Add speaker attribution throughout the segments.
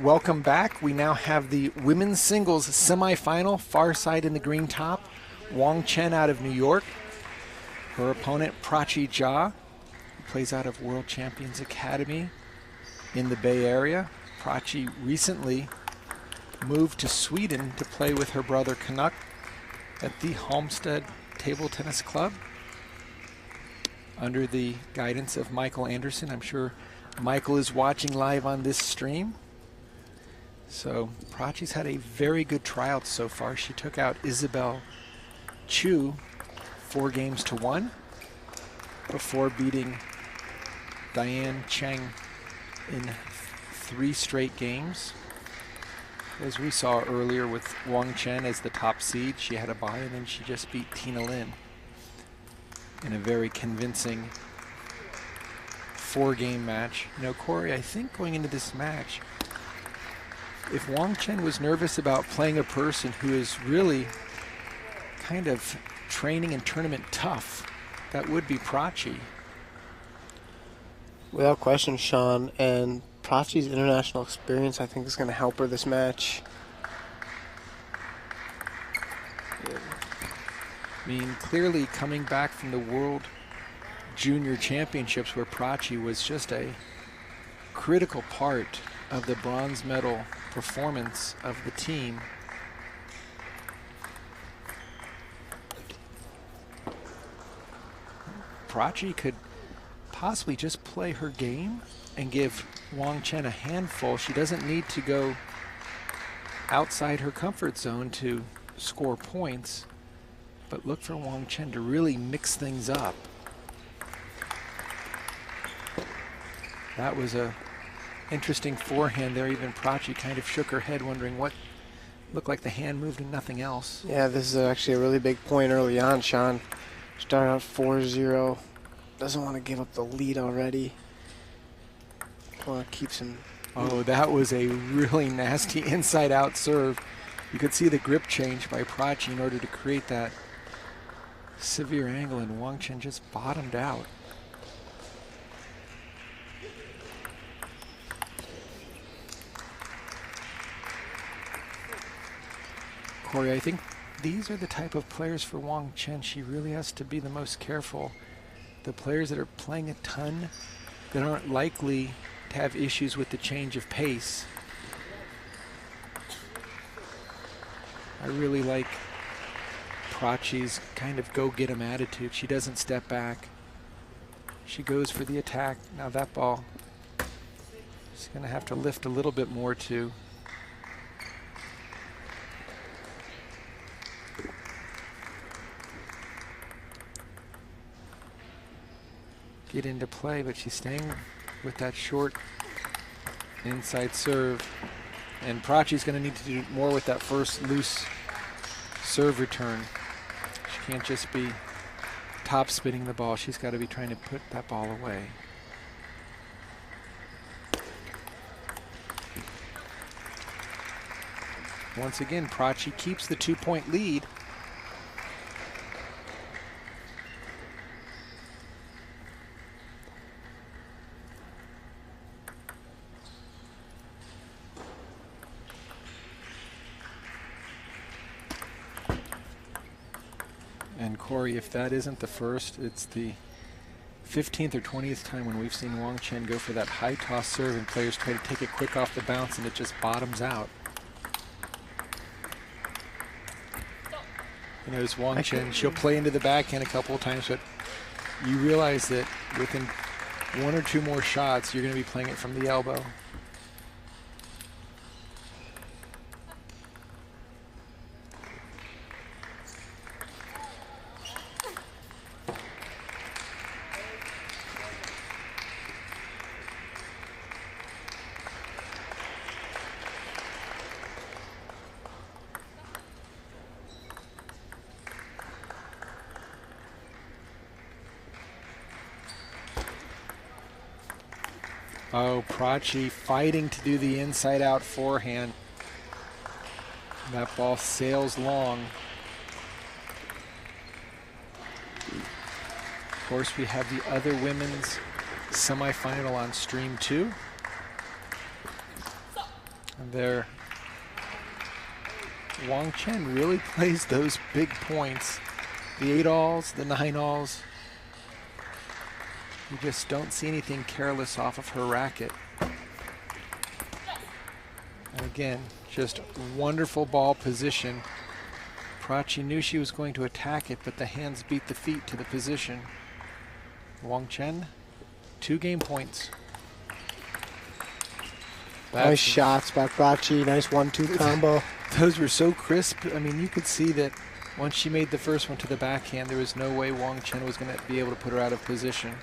Speaker 1: welcome back. We now have the women's singles semifinal, far side in the green top. Wang Chen out of New York. Her opponent, Prachi Jha, who plays out of World Champions Academy in the Bay Area. Prachi recently moved to Sweden to play with her brother Canuck at the Halmstad Table Tennis Club under the guidance of Michael Anderson. I'm sure Michael is watching live on this stream. So Prachi's had a very good tryout so far. She took out Isabel Chu 4-1 before beating Diane Cheng in 3 straight games. As we saw earlier with Wang Chen as the top seed, she had a bye and then she just beat Tina Lin in a very convincing 4-game match. You know, Corey, I think going into this match, if Wang Chen was nervous about playing a person who is really kind of training and tournament tough, that would be Prachi.
Speaker 2: Without question, Sean, and Prachi's international experience, I think, is going to help her this match.
Speaker 1: I mean, clearly coming back from the World Junior Championships where Prachi was just a critical part of the bronze medal performance of the team. Prachi could possibly just play her game and give Wang Chen a handful. She doesn't need to go outside her comfort zone to score points, but look for Wang Chen to really mix things up. That was a interesting forehand there. Even Prachi kind of shook her head wondering what looked like the hand moved and nothing else.
Speaker 2: Yeah, this is actually a really big point early on, Sean. Started out 4-0. Doesn't want to give up the lead already. Want to keep some...
Speaker 1: Oh, that was a really nasty inside-out serve. You could see the grip change by Prachi in order to create that severe angle, and Wang Chen just bottomed out. Corey, I think these are the type of players for Wang Chen. She really has to be the most careful. The players that are playing a ton, that aren't likely to have issues with the change of pace. I really like Prachi's kind of go-get-'em attitude. She doesn't step back. She goes for the attack. Now that ball, she's going to have to lift a little bit more to get into play, but she's staying with that short inside serve. And Prachi's going to need to do more with that first loose serve return. She can't just be top spinning the ball. She's got to be trying to put that ball away. Once again, Prachi keeps the 2-point lead. And Corey, if that isn't the first, it's the 15th or 20th time when we've seen Wang Chen go for that high toss serve and players try to take it quick off the bounce and it just bottoms out. You know, it's Wang Chen. She'll play into the backhand a couple of times, but you realize that within 1 or 2 more shots, you're going to be playing it from the elbow. Oh, Prachi fighting to do the inside-out forehand. That ball sails long. Of course, we have the other women's semifinal on stream 2. And there, Wang Chen really plays those big points. The 8-alls, the 9-alls. You just don't see anything careless off of her racket. And again, just wonderful ball position. Prachi knew she was going to attack it, but the hands beat the feet to the position. Wang Chen, 2 game points.
Speaker 2: Nice shots by Prachi. Nice 1-2 combo.
Speaker 1: Those were so crisp. I mean, you could see that once she made the first one to the backhand, there was no way Wang Chen was going to be able to put her out of position.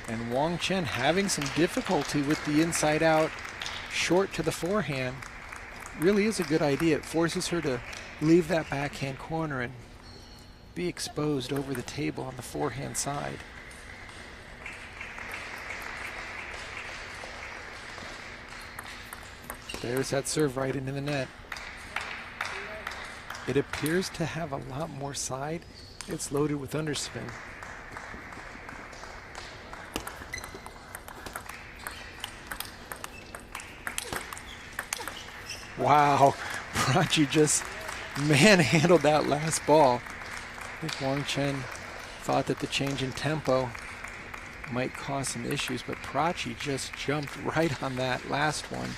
Speaker 1: And Wang Chen having some difficulty with the inside out short to the forehand really is a good idea. It forces her to leave that backhand corner and be exposed over the table on the forehand side. There's that serve right into the net. It appears to have a lot more side. It's loaded with underspin. Wow, Prachi just manhandled that last ball. I think Wang Chen thought that the change in tempo might cause some issues, but Prachi just jumped right on that last one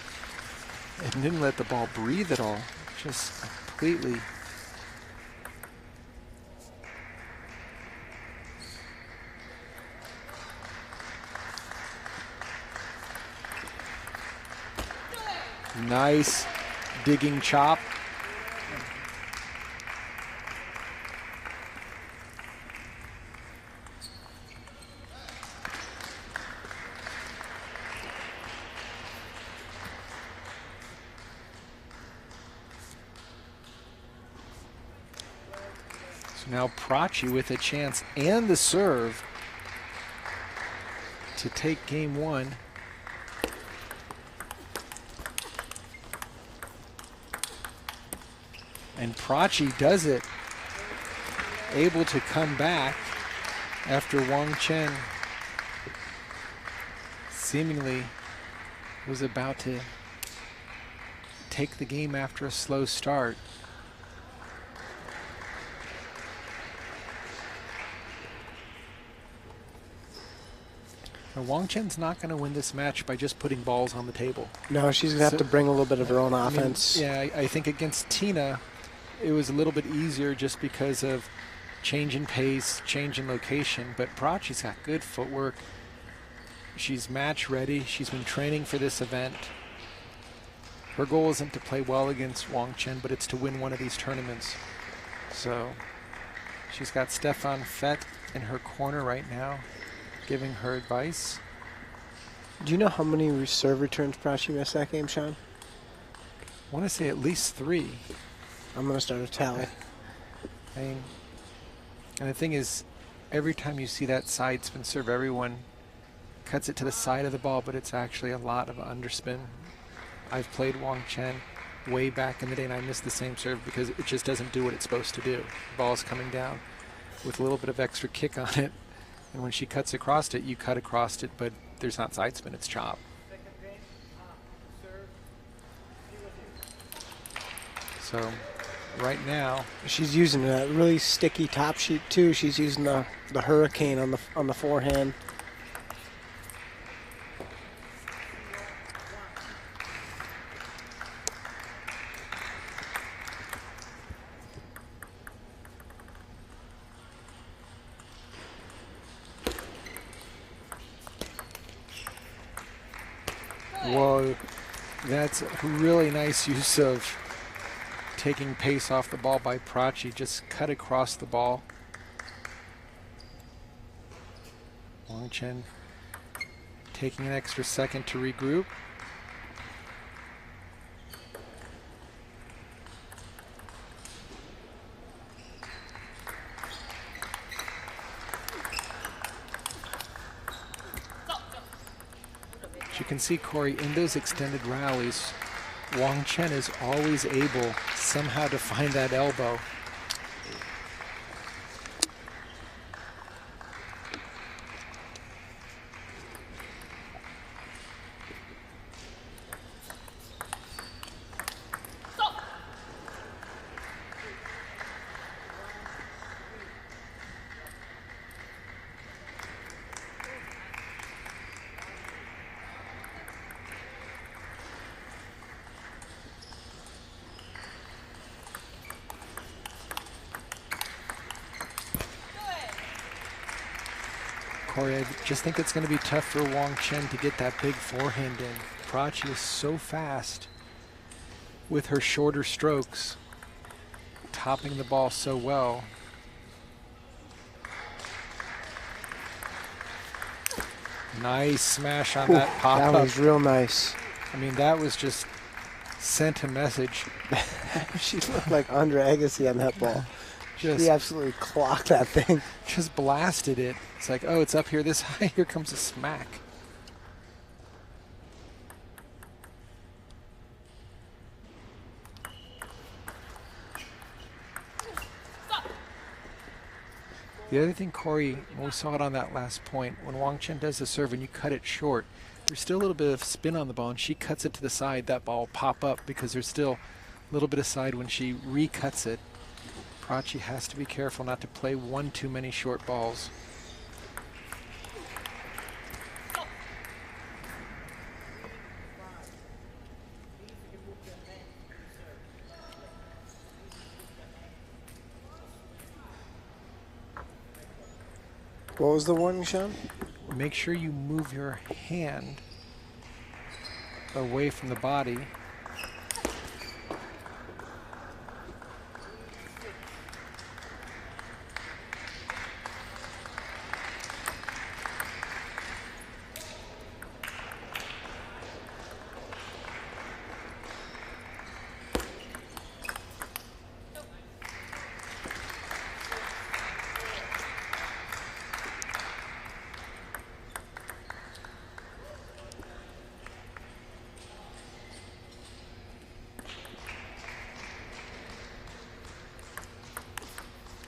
Speaker 1: and didn't let the ball breathe at all. Just completely. Nice digging chop. So now Prachi with a chance and the serve to take game 1. And Prachi does it, able to come back after Wang Chen seemingly was about to take the game after a slow start. Now Wang Chen's not going to win this match by just putting balls on the table.
Speaker 2: No, she's going to have to bring a little bit of her own offense.
Speaker 1: I think against Tina, it was a little bit easier just because of change in pace, change in location, but Prachi's got good footwork. She's match ready. She's been training for this event. Her goal isn't to play well against Wang Chen, but it's to win one of these tournaments. So she's got Stefan Fett in her corner right now, giving her advice.
Speaker 2: Do you know how many serve returns Prachi missed that game, Sean?
Speaker 1: I want to say at least 3.
Speaker 2: I'm going to start a tally.
Speaker 1: I mean, and the thing is, every time you see that side spin serve, everyone cuts it to the side of the ball, but it's actually a lot of underspin. I've played Wang Chen way back in the day, and I missed the same serve because it just doesn't do what it's supposed to do. The ball's coming down with a little bit of extra kick on it, and when she cuts across it, you cut across it, but there's not side spin, it's chop. So right now
Speaker 2: she's using that really sticky top sheet too. She's using the hurricane on the forehand.
Speaker 1: Whoa, that's a really nice use of taking pace off the ball by Prachi. Just cut across the ball. Wang Chen taking an extra second to regroup. As you can see, Corey, in those extended rallies, Wang Chen is always able somehow to find that elbow. Corey, I just think it's going to be tough for Wang Chen to get that big forehand in. Prachi is so fast with her shorter strokes, topping the ball so well. Nice smash on that pop-up.
Speaker 2: That was real nice.
Speaker 1: I mean, that was just sent a message.
Speaker 2: She looked like Andre Agassi on that ball.
Speaker 1: Just,
Speaker 2: she absolutely clocked that thing.
Speaker 1: Just blasted it. It's like, oh, it's up here this high. Here comes a smack. The other thing, Corey, when we saw it on that last point, when Wang Chen does the serve and you cut it short, there's still a little bit of spin on the ball, and she cuts it to the side. That ball will pop up because there's still a little bit of side when she recuts it. Prachi has to be careful not to play one too many short balls.
Speaker 2: What was the warning, Sean?
Speaker 1: Make sure you move your hand away from the body.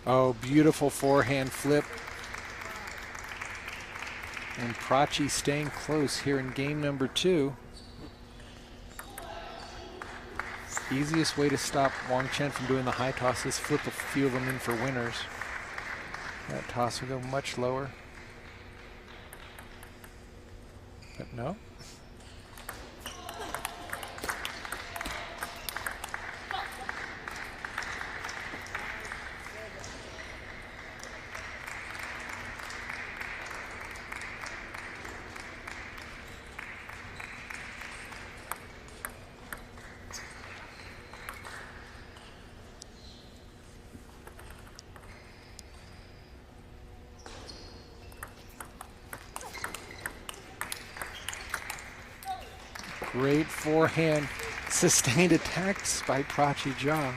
Speaker 1: Oh, beautiful forehand flip. And Prachi staying close here in game number 2. Easiest way to stop Wang Chen from doing the high toss is flip a few of them in for winners. That toss will go much lower. But no. Great forehand, sustained attacks by Prachi Jha.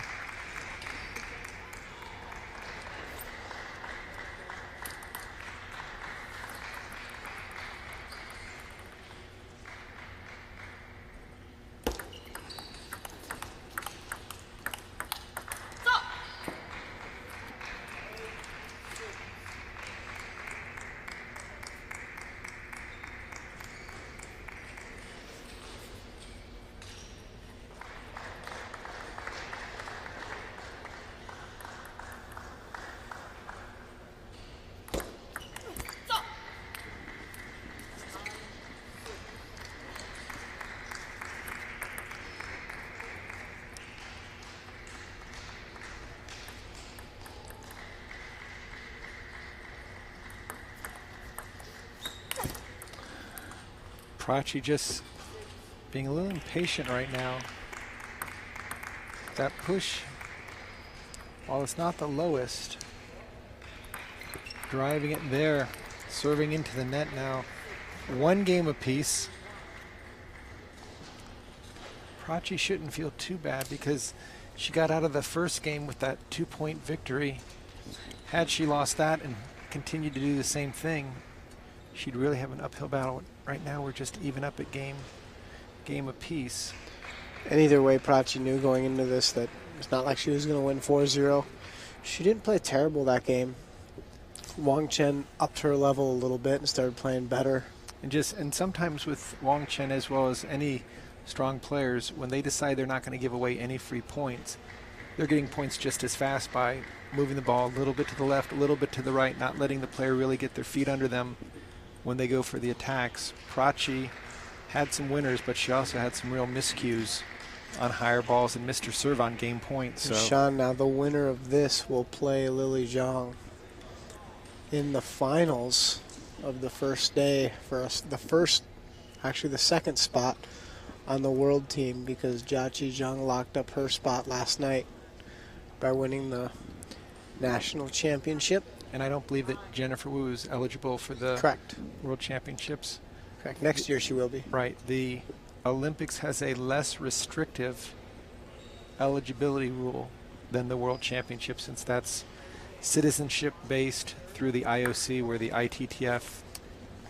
Speaker 1: Prachi just being a little impatient right now. That push, while it's not the lowest, driving it there, serving into the net now. 1 game apiece. Prachi shouldn't feel too bad because she got out of the first game with that 2-point victory. Had she lost that and continued to do the same thing, she'd really have an uphill battle. Right now we're just even up at game apiece.
Speaker 2: And either way, Prachi knew going into this that it's not like she was going to win 4-0. She didn't play terrible that game. Wang Chen upped her level a little bit and started playing better.
Speaker 1: And sometimes with Wang Chen, as well as any strong players, when they decide they're not going to give away any free points, they're getting points just as fast by moving the ball a little bit to the left, a little bit to the right, not letting the player really get their feet under them when they go for the attacks. Prachi had some winners, but she also had some real miscues on higher balls and missed her serve on game point. So
Speaker 2: Sean, now the winner of this will play Lily Zhang in the finals of the first day for us. Actually the second spot on the world team, because Jia Zhang locked up her spot last night by winning the national championship.
Speaker 1: And I don't believe that Jennifer Wu is eligible for the
Speaker 2: Correct.
Speaker 1: World Championships.
Speaker 2: Correct. Next year she will be.
Speaker 1: Right. The Olympics has a less restrictive eligibility rule than the World Championship, since that's citizenship based through the IOC, where the ITTF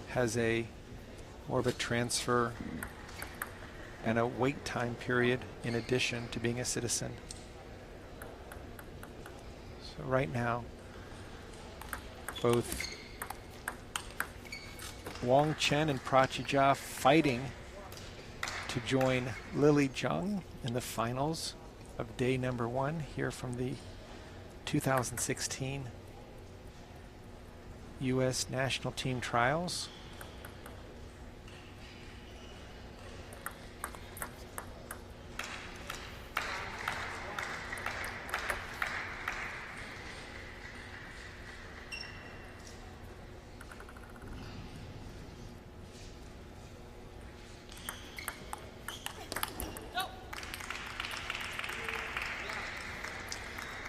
Speaker 1: has a more of a transfer and a wait time period in addition to being a citizen. So right now, both Wang Chen and Prachi Jia fighting to join Lily Zhang in the finals of day number 1 here from the 2016 U.S. National Team Trials.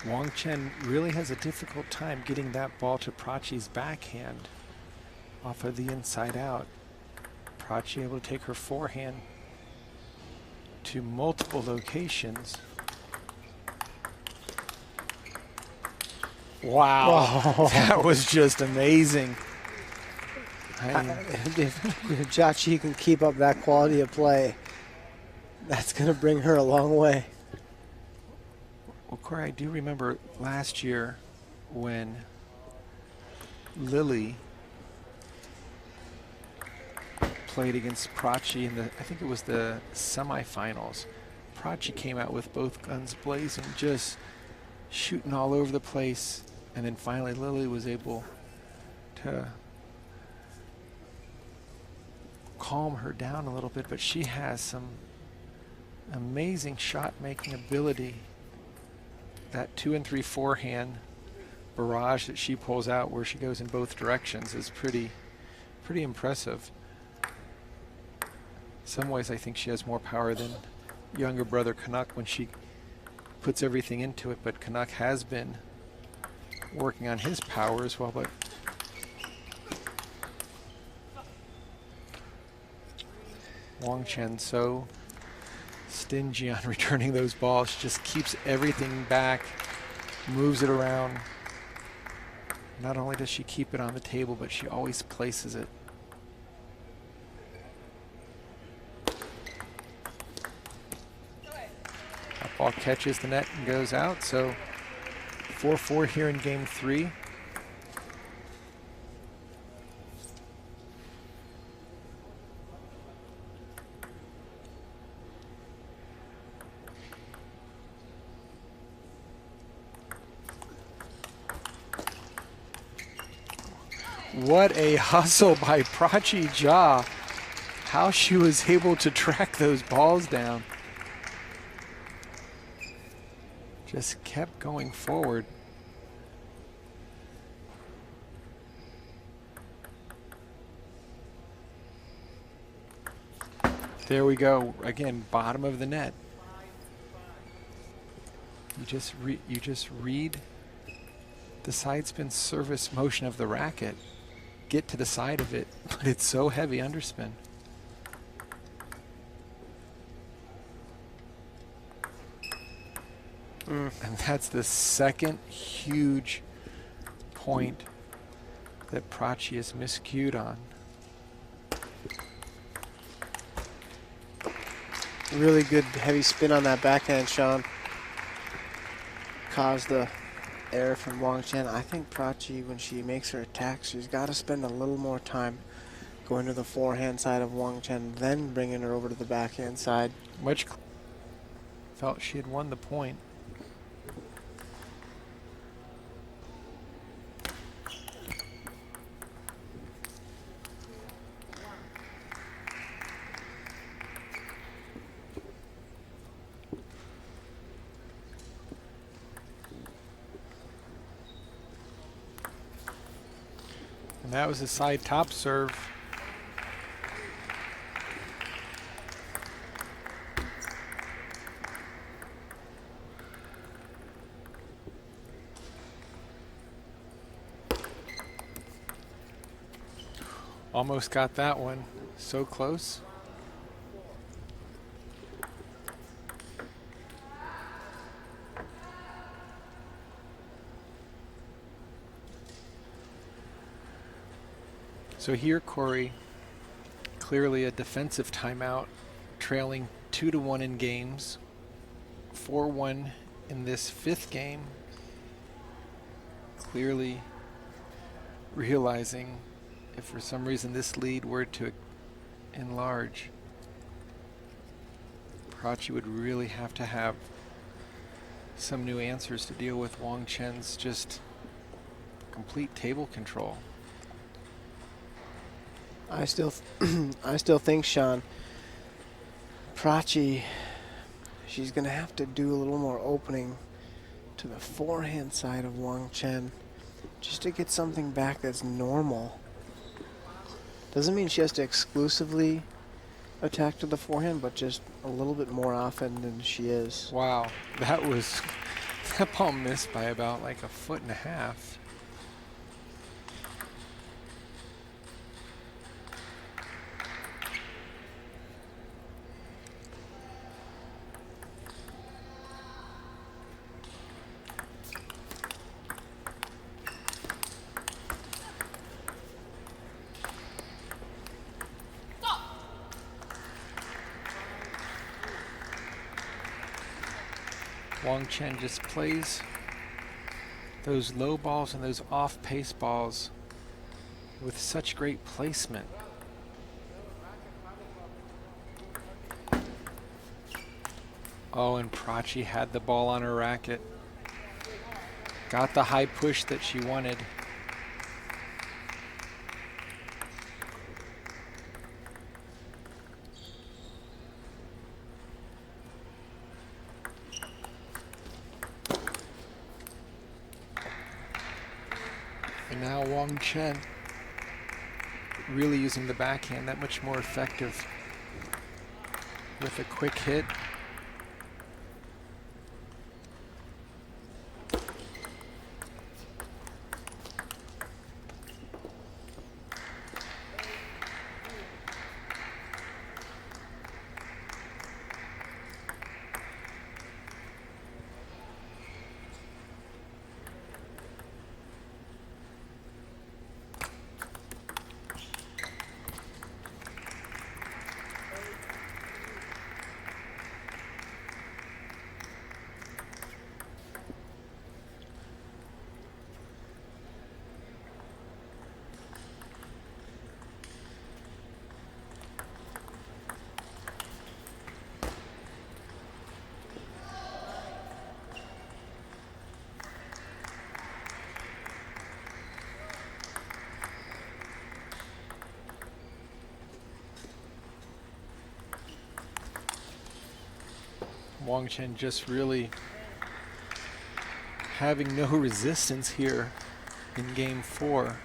Speaker 1: Wang Chen really has a difficult time getting that ball to Prachi's backhand off of the inside out. Prachi able to take her forehand to multiple locations. Wow,
Speaker 2: Oh.
Speaker 1: that was just amazing.
Speaker 2: If Jia can keep up that quality of play, that's going to bring her a long way.
Speaker 1: Well, Corey, I do remember last year when Lily played against Prachi in the, I think it was the semifinals. Prachi came out with both guns blazing, just shooting all over the place. And then finally Lily was able to calm her down a little bit, but she has some amazing shot making ability. That 2 and 3 forehand barrage that she pulls out where she goes in both directions is pretty impressive. In some ways I think she has more power than younger brother Canuck when she puts everything into it, but Canuck has been working on his power as well. But Wang Chen so stingy on returning those balls, just keeps everything back, moves it around. Not only does she keep it on the table, but she always places it. That ball catches the net and goes out, so 4-4 here in game 3. What a hustle by Prachi Jia. How she was able to track those balls down. Just kept going forward. There we go. Again, bottom of the net. You just read the side spin service motion of the racket. Get to the side of it, but it's so heavy underspin. And that's the second huge point that Prachi is miscued on.
Speaker 2: Really good heavy spin on that backhand, Sean. Caused the error from Wang Chen. I think Prachi, when she makes her attack, she's got to spend a little more time going to the forehand side of Wang Chen, then bringing her over to the backhand side.
Speaker 1: Felt she had won the point. And that was a side top serve. Almost got that one. So close. So here, Corey, clearly a defensive timeout, trailing 2-1 in games, 4-1 in this fifth game. Clearly realizing if for some reason this lead were to enlarge, Prachi would really have to have some new answers to deal with Wang Chen's just complete table control.
Speaker 2: I still think, Sean, Prachi, she's going to have to do a little more opening to the forehand side of Wang Chen just to get something back that's normal. Doesn't mean she has to exclusively attack to the forehand, but just a little bit more often than she is.
Speaker 1: Wow, that ball missed by about like 1.5 feet. Wang Chen just plays those low balls and those off-pace balls with such great placement. Oh, and Prachi had the ball on her racket. Got the high push that she wanted. And now Wang Chen really using the backhand that much more effective with a quick hit. Wang Chen just really having no resistance here in game 4.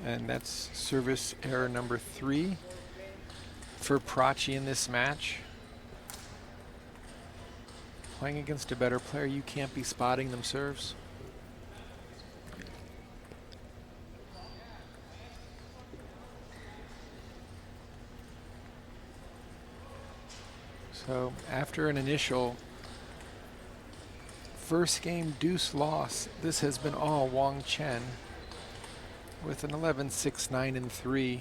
Speaker 1: And that's service error number 3 for Prachi in this match. Playing against a better player, you can't be spotting them serves. So after an initial first game deuce loss, this has been all Wang Chen with an 11-6, 9-3.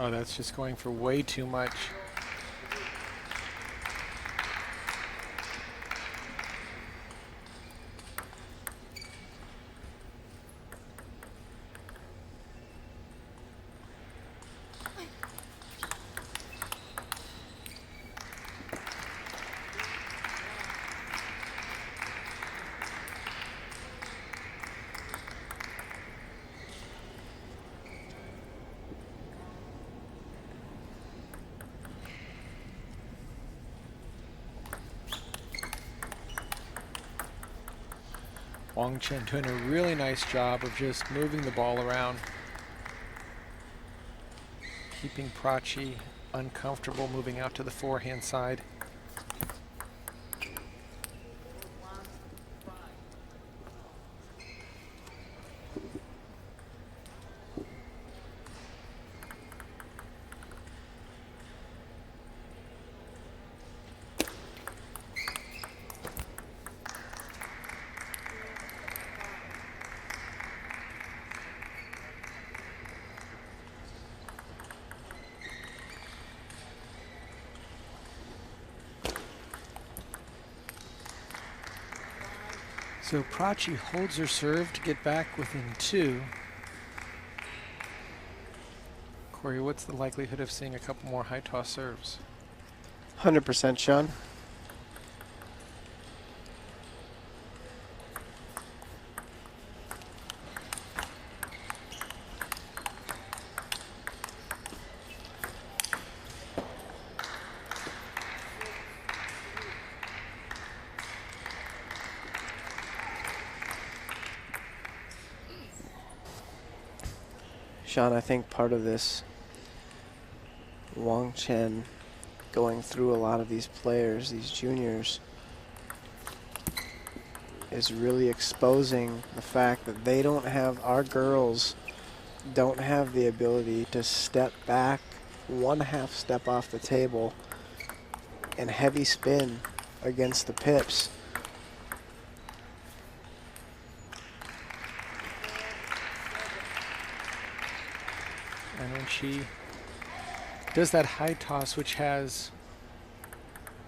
Speaker 1: Oh, that's just going for way too much. Wang Chen doing a really nice job of just moving the ball around, keeping Prachi uncomfortable, moving out to the forehand side. So Prachi holds her serve to get back within 2. Corey, what's the likelihood of seeing a couple more high toss serves?
Speaker 2: 100%, Sean. Sean, I think part of this Wang Chen going through a lot of these players, these juniors, is really exposing the fact that they don't have, our girls don't have the ability to step back 1/2 step off the table and heavy spin against the pips.
Speaker 1: And when she does that high toss, which has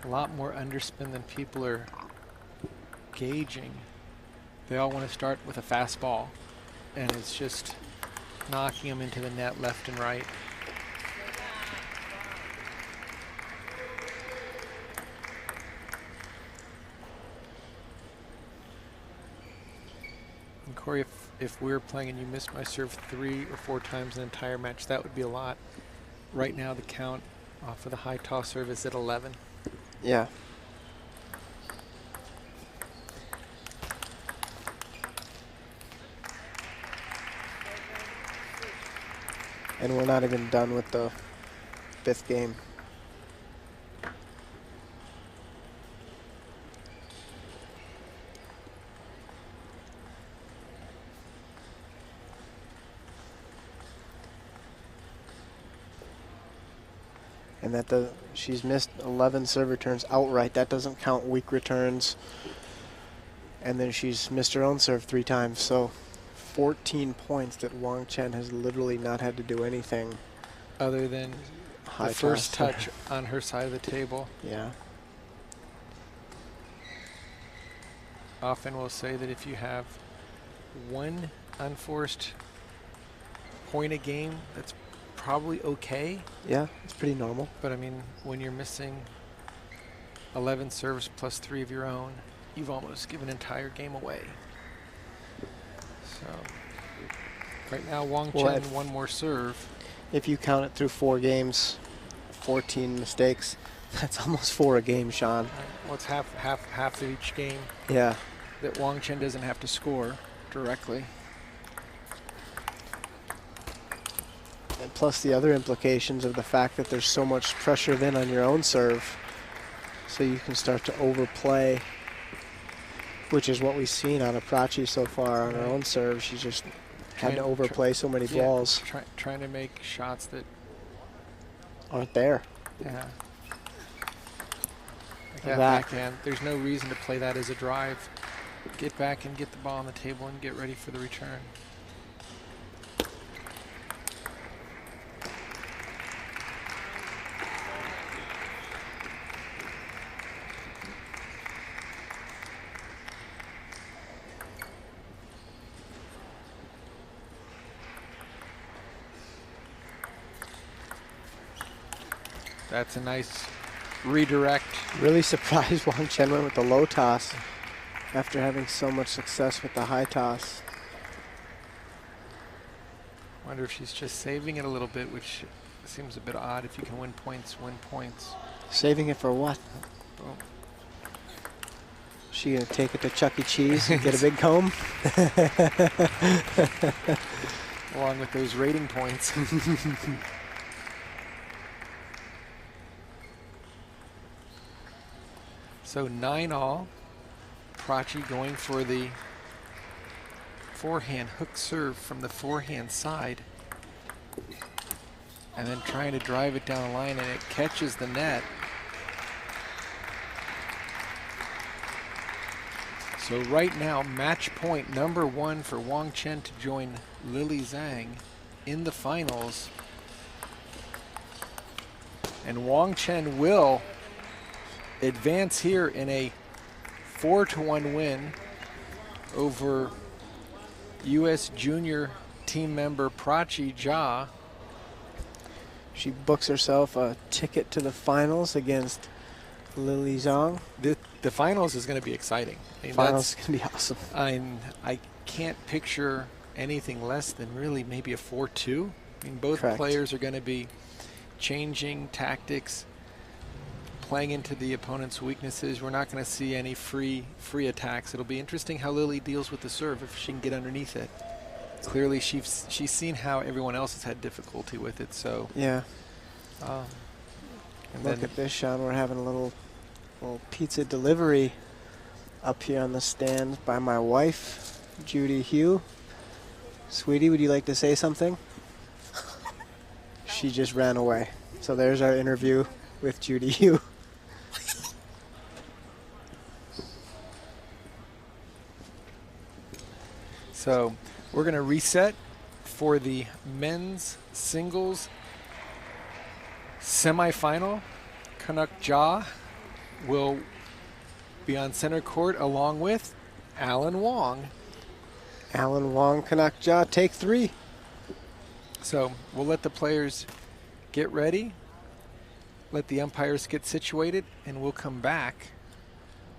Speaker 1: a lot more underspin than people are gauging, they all want to start with a fast ball, and it's just knocking them into the net left and right. And Corey, if we were playing and you missed my serve 3 or 4 times an entire match, that would be a lot. Right now the count for the high toss serve is at 11.
Speaker 2: Yeah. And we're not even done with the 5th game. And that she's missed 11 serve returns outright. That doesn't count weak returns. And then she's missed her own serve 3 times. So 14 points that Wang Chen has literally not had to do anything
Speaker 1: other than
Speaker 2: high
Speaker 1: the first
Speaker 2: toss.
Speaker 1: touch on her side of the table.
Speaker 2: Yeah.
Speaker 1: Often we'll say that if you have 1 unforced point a game, that's probably okay.
Speaker 2: Yeah, it's pretty normal.
Speaker 1: But I mean, when you're missing 11 serves plus 3 of your own, you've almost given an entire game away. So right now, Wang Chen, 1 more serve.
Speaker 2: If you count it through 4 games, 14 mistakes, that's almost 4 a game, Sean.
Speaker 1: Well, it's half of each game.
Speaker 2: Yeah.
Speaker 1: That Wang Chen doesn't have to score directly.
Speaker 2: And plus the other implications of the fact that there's so much pressure then on your own serve, so you can start to overplay, which is what we've seen out of Prachi so far on her own serve. She just had to overplay so many balls.
Speaker 1: Trying to make shots that
Speaker 2: aren't there.
Speaker 1: Yeah. Like that backhand, there's no reason to play that as a drive. Get back and get the ball on the table and get ready for the return. That's a nice redirect.
Speaker 2: Really surprised Wang Chen went with the low toss after having so much success with the high toss.
Speaker 1: Wonder if she's just saving it a little bit, which seems a bit odd. If you can win points, win points.
Speaker 2: Saving it for what?
Speaker 1: Well,
Speaker 2: She gonna take it to Chuck E. Cheese and get a big comb?
Speaker 1: along with those rating points. So 9-all. Prachi going for the forehand hook serve from the forehand side. And then trying to drive it down the line, and it catches the net. So right now, match point number 1 for Wang Chen to join Lily Zhang in the finals. And Wang Chen will advance here in a 4-1 win over U.S. junior team member Prachi Jha.
Speaker 2: She books herself a ticket to the finals against Lily Zhang.
Speaker 1: The finals is going to be exciting. I mean,
Speaker 2: Finals is going to be awesome.
Speaker 1: I can't picture anything less than really maybe a 4-2. I mean, both
Speaker 2: Correct.
Speaker 1: players are going to be changing tactics, playing into the opponent's weaknesses. We're not going to see any free attacks. It'll be interesting how Lily deals with the serve, if she can get underneath it. Clearly, she's seen how everyone else has had difficulty with it. So
Speaker 2: Yeah.
Speaker 1: And
Speaker 2: Look
Speaker 1: then
Speaker 2: at this, Sean. We're having a little pizza delivery up here on the stand by my wife, Judy Hugh. Sweetie, would you like to say something? She just ran away. So there's our interview with Judy Hugh.
Speaker 1: So we're going to reset for the men's singles semifinal. Canuck Jha will be on center court along with Alan Wong.
Speaker 2: Alan Wong, Canuck Jha, take 3.
Speaker 1: So we'll let the players get ready, let the umpires get situated, and we'll come back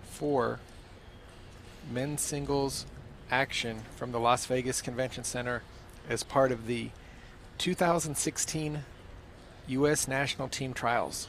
Speaker 1: for men's singles action from the Las Vegas Convention Center as part of the 2016 U.S. National Team Trials.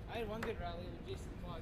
Speaker 3: I had one good rally with Jason Clark.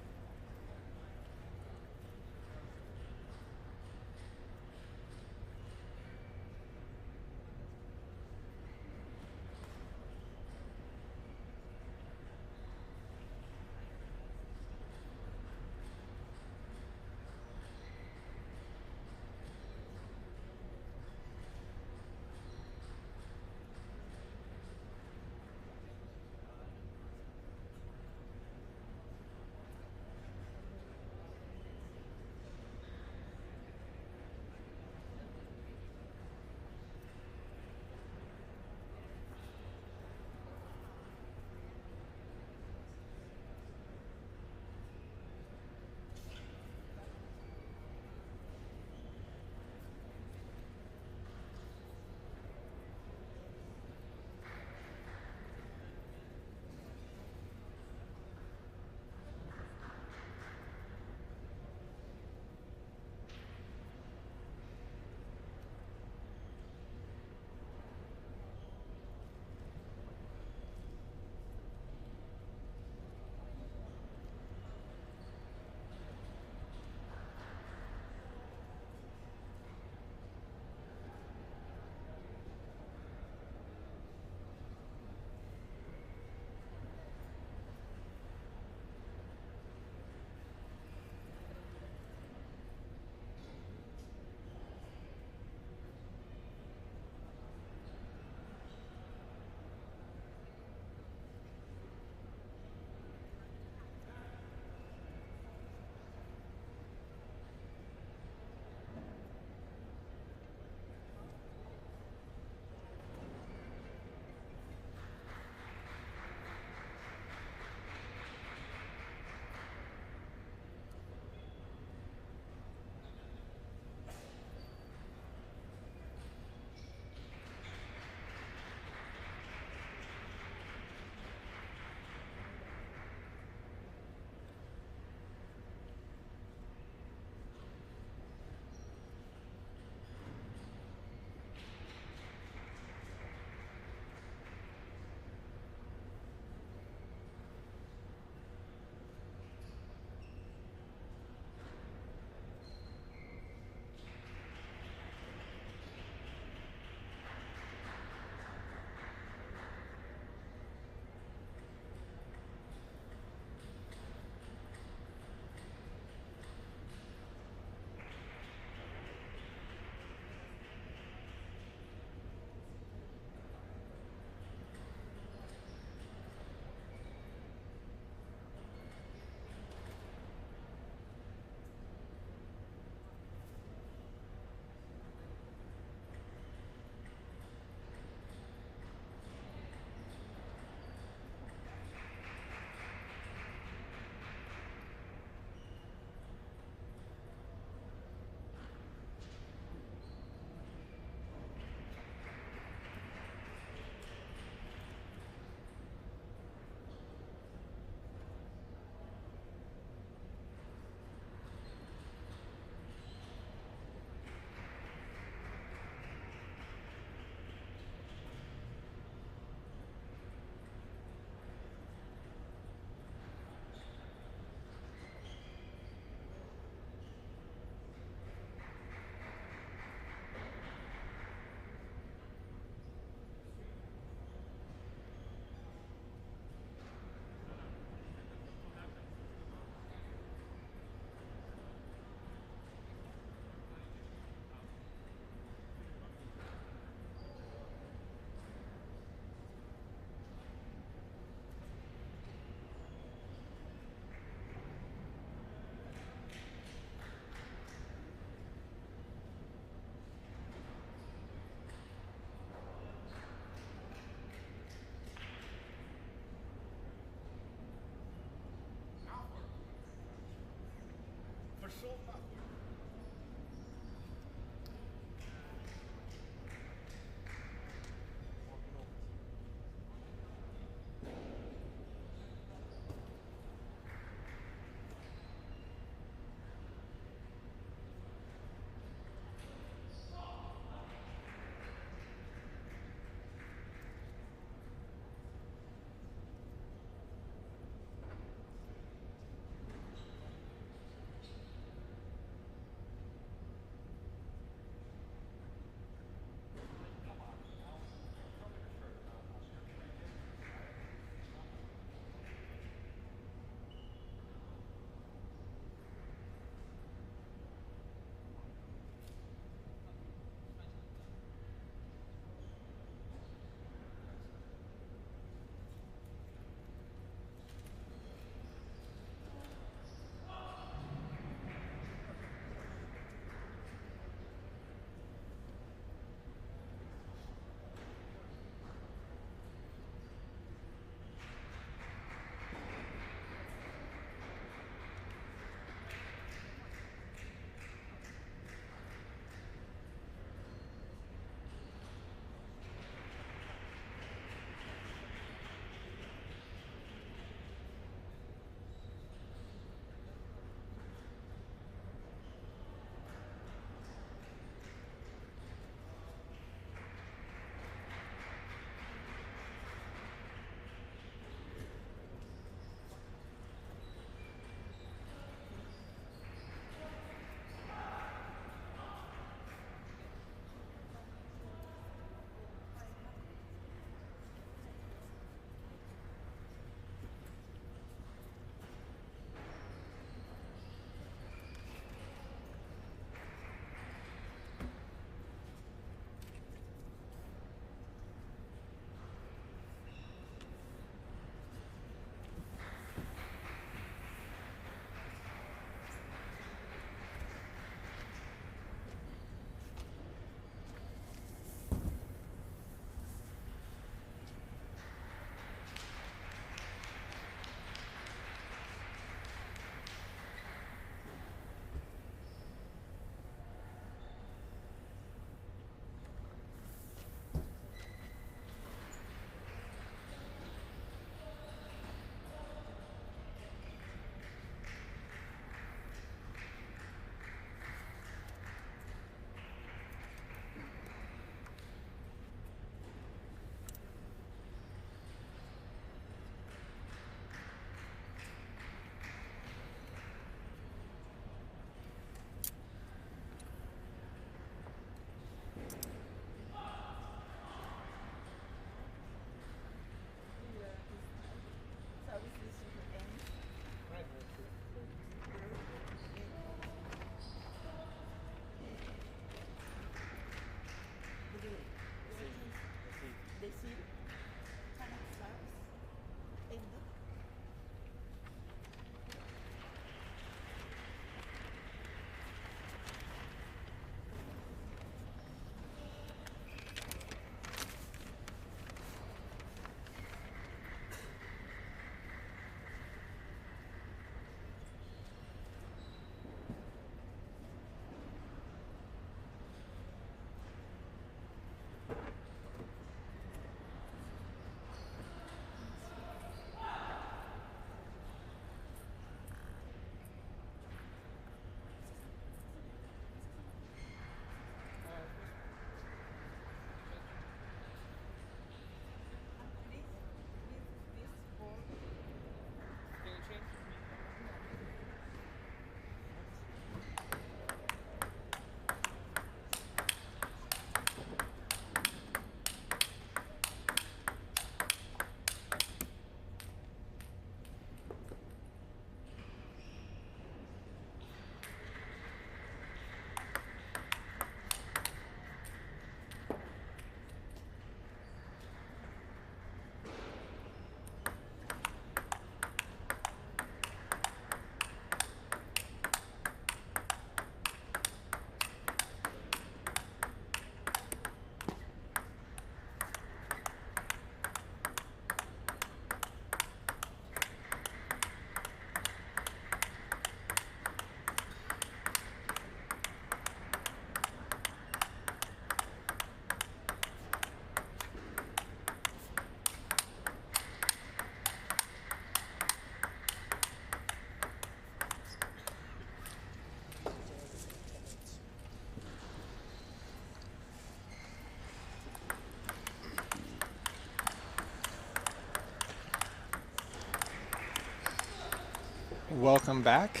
Speaker 1: Welcome back.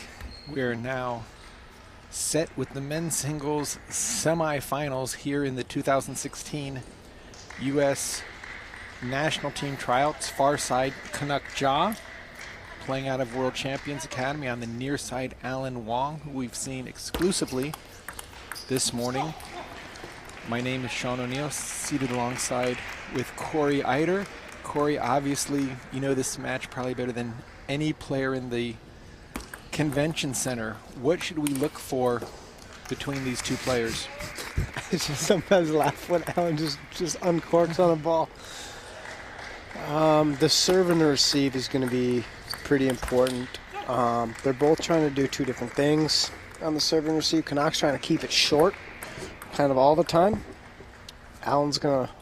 Speaker 1: We are now set with the men's singles semifinals here in the 2016 U.S. National Team Tryouts. Far side, Canuck Ja, playing out of World Champions Academy. On the near side, Alan Wong, who we've seen exclusively this morning. My name is Sean O'Neill, seated alongside with Corey Eider. Corey, obviously, you know this match probably better than any player in the convention center. What should we look for between these two players?
Speaker 2: I just sometimes laugh when Alan just uncorks on a ball. The serve and the receive is going to be pretty important. They're both trying to do two different things on the serve and receive. Canuck's trying to keep it short kind of all the time. Alan's going to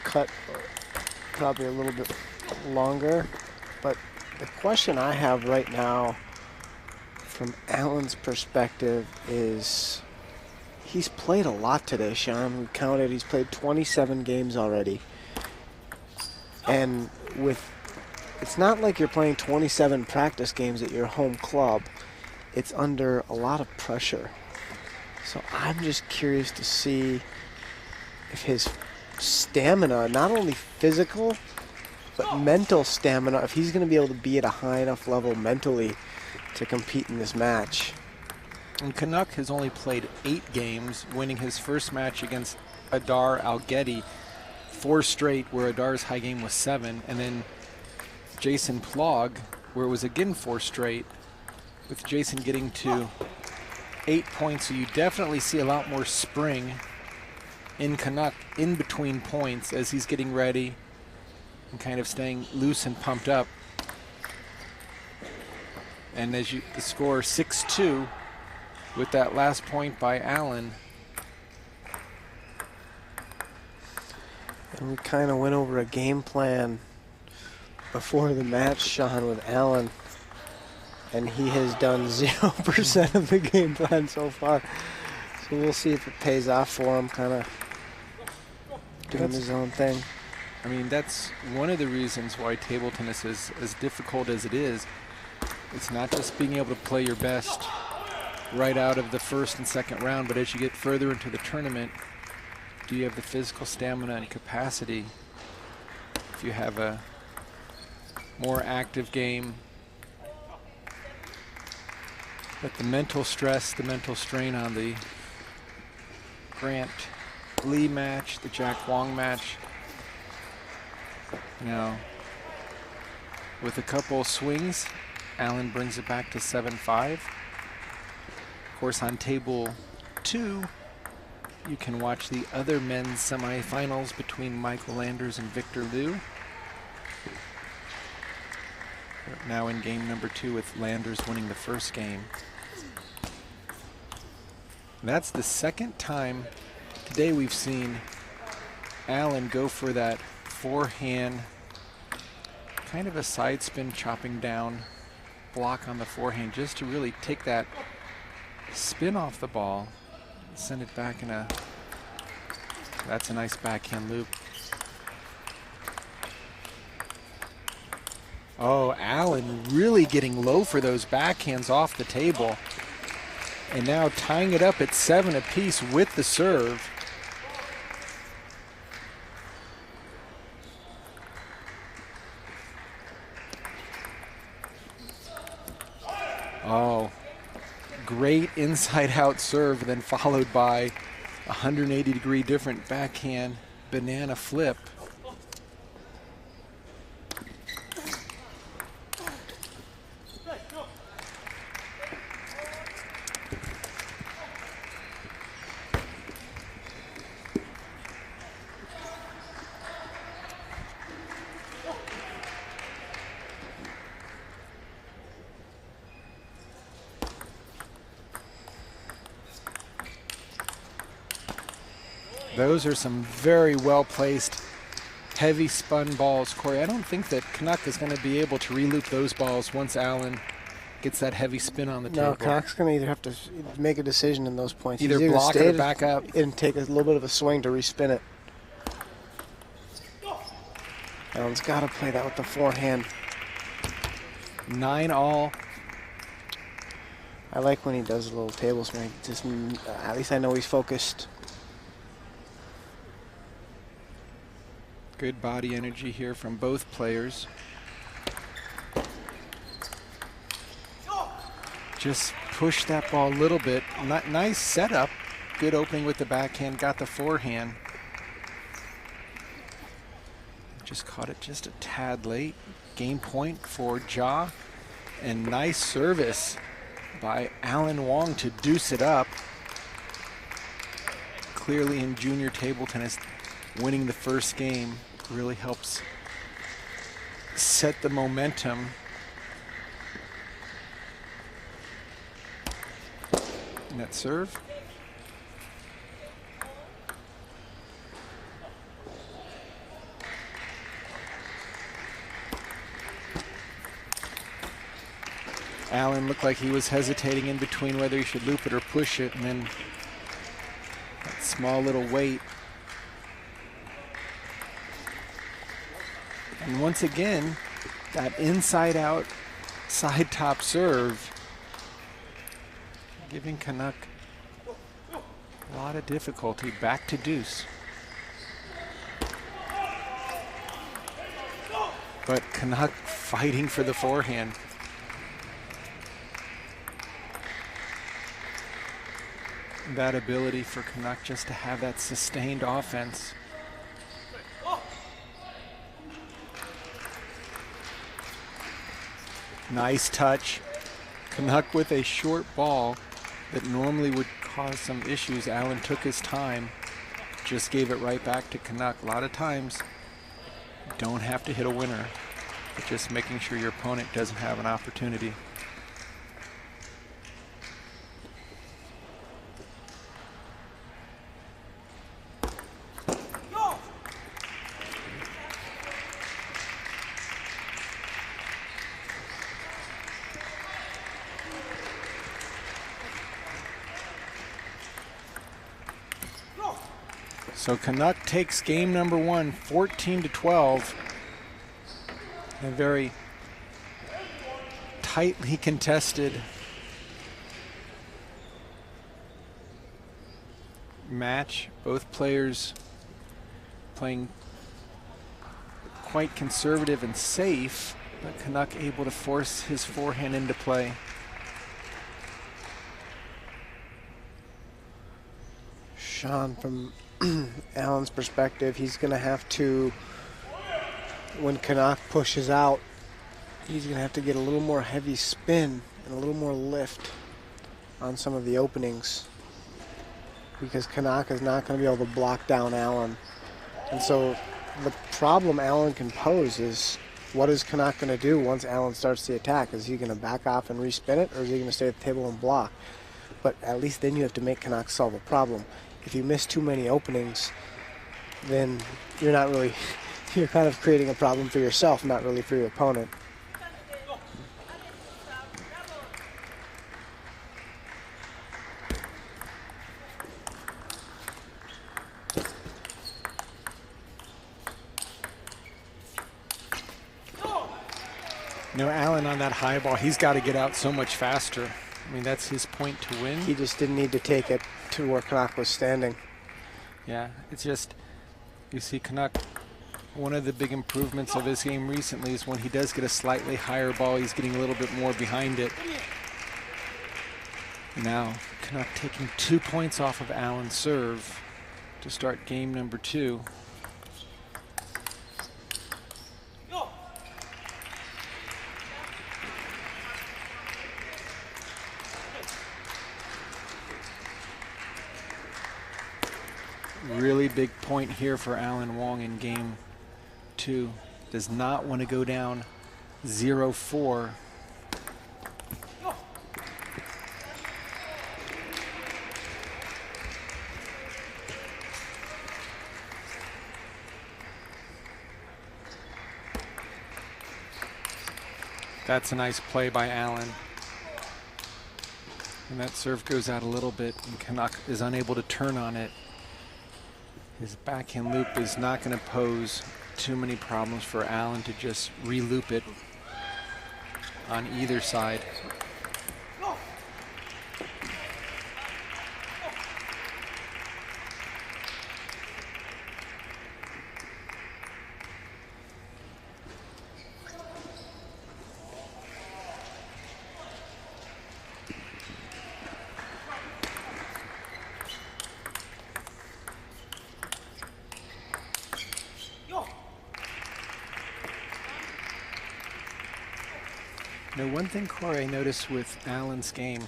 Speaker 2: cut probably a little bit longer. But the question I have right now from Alan's perspective is he's played a lot today, Sean. We counted, he's played 27 games already. And it's not like you're playing 27 practice games at your home club. It's under a lot of pressure. So I'm just curious to see if his stamina, not only physical, but mental stamina, if he's going to be able to be at a high enough level mentally to compete in this match.
Speaker 1: And Canuck has only played 8 games, winning his first match against Adar Algeti, 4 straight, where Adar's high game was 7, and then Jason Plog, where it was again 4 straight, with Jason getting to 8 points. So you definitely see a lot more spring in Canuck in between points as he's getting ready and kind of staying loose and pumped up. And as the score 6-2 with that last point by Allen.
Speaker 2: And we kind of went over a game plan before the match, Sean, with Allen. And he has done 0% of the game plan so far. So we'll see if it pays off for him, kind of doing his own thing.
Speaker 1: I mean, that's one of the reasons why table tennis is as difficult as it is. It's not just being able to play your best right out of the first and second round, but as you get further into the tournament, do you have the physical stamina and capacity? If you have a more active game, but the mental stress, the mental strain on the Grant Lee match, the Jack Wong match, now with a couple swings, Allen brings it back to 7-5. Of course, on table 2, you can watch the other men's semifinals between Michael Landers and Victor Liu. We're now in game number 2 with Landers winning the first game. And that's the second time today we've seen Allen go for that forehand, kind of a side spin chopping down block on the forehand, just to really take that spin off the ball, send it back in a, that's a nice backhand loop. Oh, Allen really getting low for those backhands off the table. And now tying it up at 7 apiece with the serve. Oh, great inside-out serve, then followed by 180-degree different backhand banana flip. Those are some very well-placed, heavy spun balls. Corey, I don't think that Canuck is going to be able to reloop those balls once Allen gets that heavy spin on the table.
Speaker 2: No, Canuck's going to either have to make a decision in those points.
Speaker 1: Either block it or back up.
Speaker 2: And take a little bit of a swing to respin it. Allen's got to play that with the forehand.
Speaker 1: 9-all
Speaker 2: I like when he does a little table spin. Just at least I know he's focused.
Speaker 1: Good body energy here from both players. Just push that ball a little bit. Nice setup. Good opening with the backhand. Got the forehand. Just caught it just a tad late. Game point for Ja. And nice service by Alan Wong to deuce it up. Clearly in junior table tennis, winning the first game really helps set the momentum. Net serve. Allen looked like he was hesitating in between whether he should loop it or push it, and then that small little weight. And once again, that inside out side top serve, giving Canuck a lot of difficulty. Back to deuce. But Canuck fighting for the forehand. That ability for Canuck just to have that sustained offense. Nice touch. Canuck with a short ball that normally would cause some issues. Allen took his time, just gave it right back to Canuck. A lot of times, you don't have to hit a winner, but just making sure your opponent doesn't have an opportunity. So Canuck takes game number one, 14-12. A very tightly contested match. Both players playing quite conservative and safe, but Canuck able to force his forehand into play.
Speaker 2: Sean, from Allen's perspective, he's going to have to, when Canuck pushes out, he's going to have to get a little more heavy spin and a little more lift on some of the openings, because Canuck is not going to be able to block down Allen. And so the problem Allen can pose is, what is Canuck going to do once Allen starts the attack? Is he going to back off and respin it, or is he going to stay at the table and block? But at least then you have to make Canuck solve a problem. If you miss too many openings, then you're not really, you're kind of creating a problem for yourself, not really for your opponent.
Speaker 1: You know, Allen on that high ball, he's got to get out so much faster. I mean, that's his point to win.
Speaker 2: He just didn't need to take it to where Canuck was standing.
Speaker 1: Yeah, it's just, you see Canuck, one of the big improvements of his game recently is when he does get a slightly higher ball, he's getting a little bit more behind it. Now, Canuck taking 2 points off of Allen's serve to start game number two. Really big point here for Alan Wong in game two. Does not want to go down 0-4. That's a nice play by Allen. And that serve goes out a little bit, and Canuck is unable to turn on it. His backhand loop is not going to pose too many problems for Allen to just re-loop it on either side. Now, one thing, Corey, I noticed with Allen's game,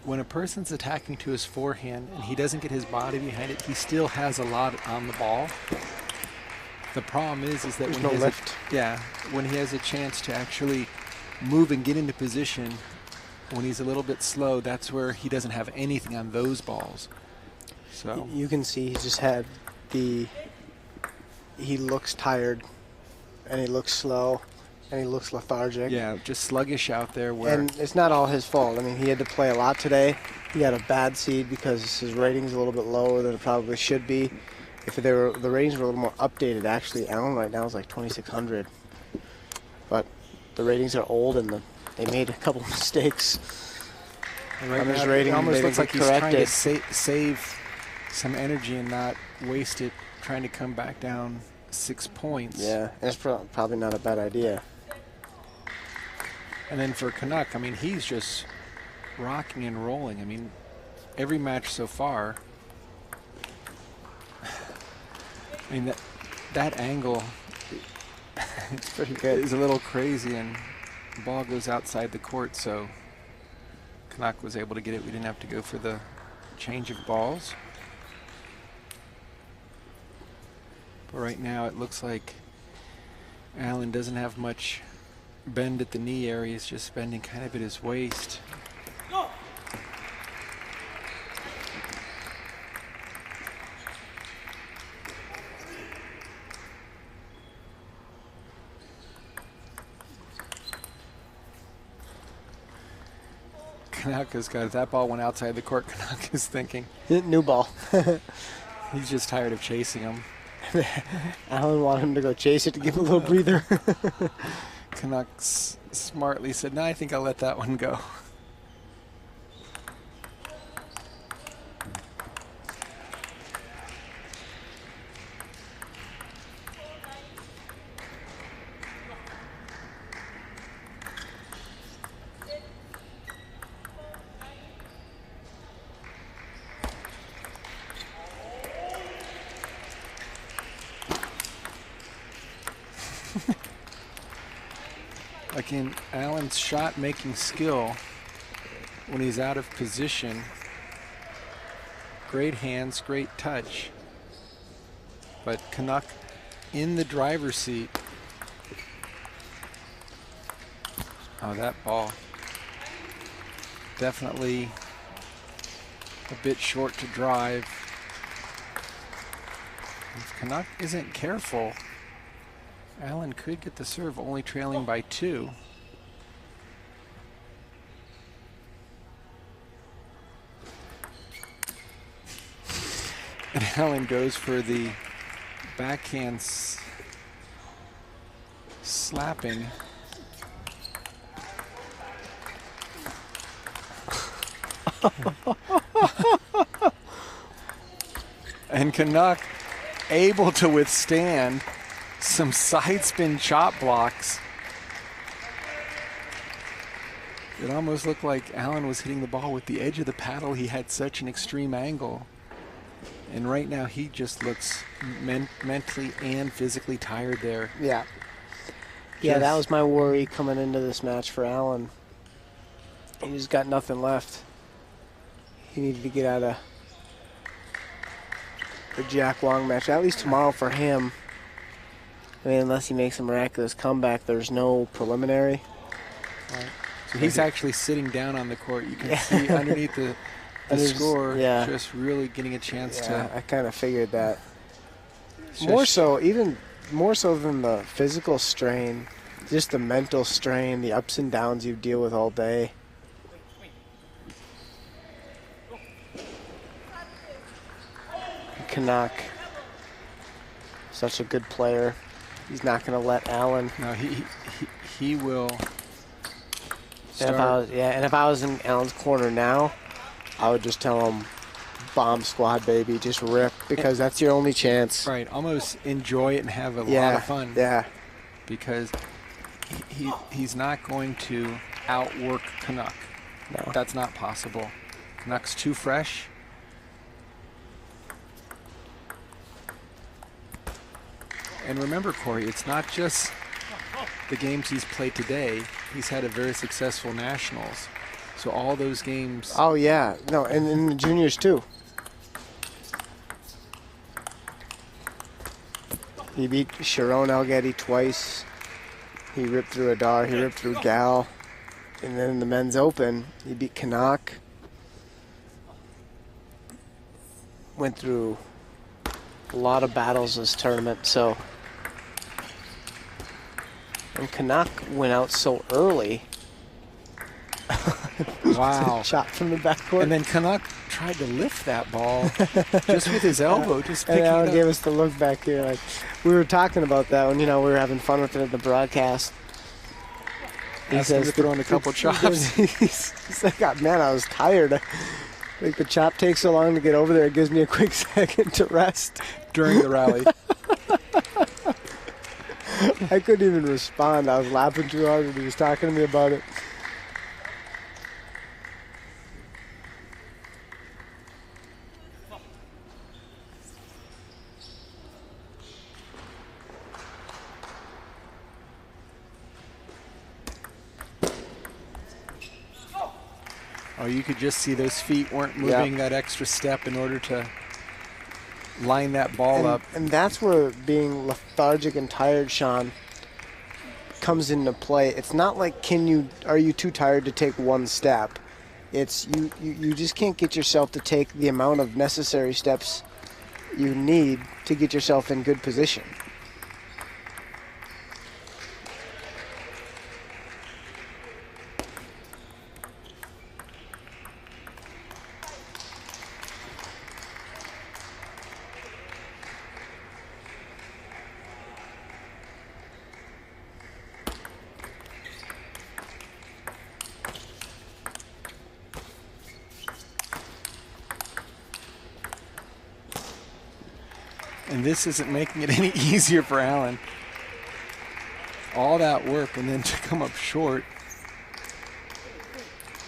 Speaker 1: when a person's attacking to his forehand and he doesn't get his body behind it, he still has a lot on the ball. The problem is that
Speaker 2: There's
Speaker 1: when
Speaker 2: no
Speaker 1: he has
Speaker 2: lift.
Speaker 1: when he has a chance to actually move and get into position, when he's a little bit slow, that's where he doesn't have anything on those balls. So
Speaker 2: You can see he just had he looks tired, and he looks slow, and he looks lethargic.
Speaker 1: yeah, just sluggish out there. Where
Speaker 2: And it's not all his fault. I mean, he had to play a lot today. He had a bad seed because his rating's a little bit lower than it probably should be. If the ratings were a little more updated, actually, Allen right now is like 2,600. But the ratings are old, and they made a couple mistakes.
Speaker 1: and right
Speaker 2: on his
Speaker 1: now,
Speaker 2: rating,
Speaker 1: it almost
Speaker 2: they
Speaker 1: looks
Speaker 2: didn't
Speaker 1: like
Speaker 2: get
Speaker 1: he's trying to
Speaker 2: corrected.
Speaker 1: save some energy and not waste it trying to come back down 6 points.
Speaker 2: Yeah, and it's probably not a bad idea.
Speaker 1: And then for Canuck, I mean, he's just rocking and rolling. I mean, every match so far. I mean, that angle
Speaker 2: It's pretty good.
Speaker 1: is a little crazy, and the ball goes outside the court, so Canuck was able to get it. We didn't have to go for the change of balls. But right now it looks like Allen doesn't have much bend at the knee area. He's just bending kind of at his waist. Canuck has got, if that ball went outside the court, Canuck is thinking
Speaker 2: New ball.
Speaker 1: he's just tired of chasing him.
Speaker 2: Allen wanted him to go chase it to give him a little breather.
Speaker 1: Canuck smartly said, no, I think I'll let that one go. Again, Allen's shot making skill when he's out of position. Great hands, great touch. But Canuck in the driver's seat. Oh, that ball. Definitely a bit short to drive. If Canuck isn't careful, Allen could get the serve, only trailing by 2. And Allen goes for the backhand slapping. And Canuck able to withstand some side spin chop blocks. It almost looked like Allen was hitting the ball with the edge of the paddle. He had such an extreme angle. And right now he just looks mentally and physically tired there.
Speaker 2: Yeah. Yeah, that was my worry coming into this match for Allen. He just got nothing left. He needed to get out of the Jack Wong match, at least tomorrow for him. I mean, unless he makes a miraculous comeback, there's no preliminary.
Speaker 1: Right. So he's actually sitting down on the court. You can see underneath the score, just really getting a chance to.
Speaker 2: I kind of figured that.
Speaker 1: Just
Speaker 2: Even more so than the physical strain, just the mental strain, the ups and downs you deal with all day. Canuck, such a good player. He's not going to let Allen.
Speaker 1: No, he will.
Speaker 2: And if I was in Allen's corner now, I would just tell him, bomb squad, baby, just rip, because that's your only chance.
Speaker 1: Right, almost enjoy it and have a lot of fun.
Speaker 2: Yeah.
Speaker 1: Because he's not going to outwork Canuck.
Speaker 2: No.
Speaker 1: That's not possible. Canuck's too fresh. And remember, Corey, it's not just the games he's played today, he's had a very successful nationals. So all those games.
Speaker 2: Oh, yeah. No, and in the juniors, too. He beat Sharon Algetti twice. He ripped through Adar. He ripped through Gal. And then in the men's open, he beat Kanak. Went through a lot of battles this tournament, so. And Kanak went out so early.
Speaker 1: Wow.
Speaker 2: Shot from the backcourt.
Speaker 1: And then Kanak tried to lift that ball just with his elbow, just picking
Speaker 2: and Alan
Speaker 1: it up.
Speaker 2: gave us the look back here. Like, we were talking about that when, we were having fun with it at the broadcast.
Speaker 1: He says throwing a couple chops.
Speaker 2: He's like, "God, man, I was tired. Like, the chop takes so long to get over there, it gives me a quick second to rest."
Speaker 1: During the rally.
Speaker 2: I couldn't even respond. I was laughing too hard when he was talking to me about it.
Speaker 1: Oh, you could just see those feet weren't moving that extra step in order to line that ball up.
Speaker 2: And that's where being lethargic and tired, Sean, comes into play. It's not like are you too tired to take one step. It's you just can't get yourself to take the amount of necessary steps you need to get yourself in good position.
Speaker 1: And this isn't making it any easier for Allen. All that work and then to come up short.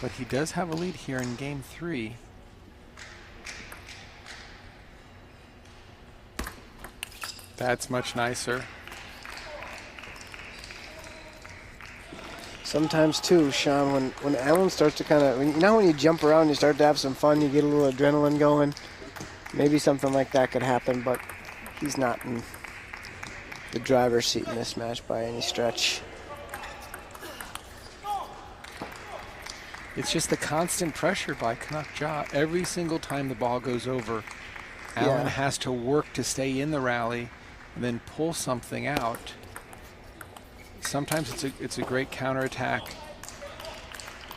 Speaker 1: But he does have a lead here in game 3. That's much nicer.
Speaker 2: Sometimes too, Sean, when Allen starts to kind of, when you jump around, you start to have some fun, you get a little adrenaline going. Maybe something like that could happen, but he's not in the driver's seat in this match by any stretch.
Speaker 1: It's just the constant pressure by Canuck Ja. Every single time the ball goes over, Allen has to work to stay in the rally and then pull something out. Sometimes it's a great counterattack,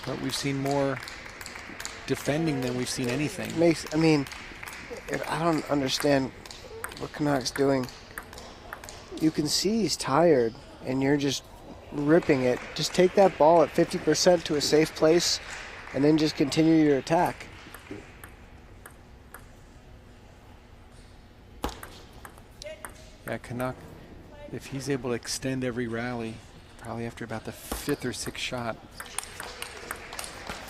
Speaker 1: but we've seen more defending than we've seen anything.
Speaker 2: I don't understand what Canuck's doing. You can see he's tired, and you're just ripping it. Just take that ball at 50% to a safe place, and then just continue your attack.
Speaker 1: Yeah, Canuck, if he's able to extend every rally, probably after about the 5th or 6th shot,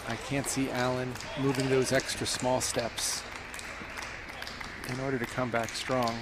Speaker 1: I can't see Allen moving those extra small steps in order to come back strong.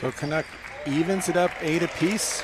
Speaker 1: So Canuck evens it up 8 apiece.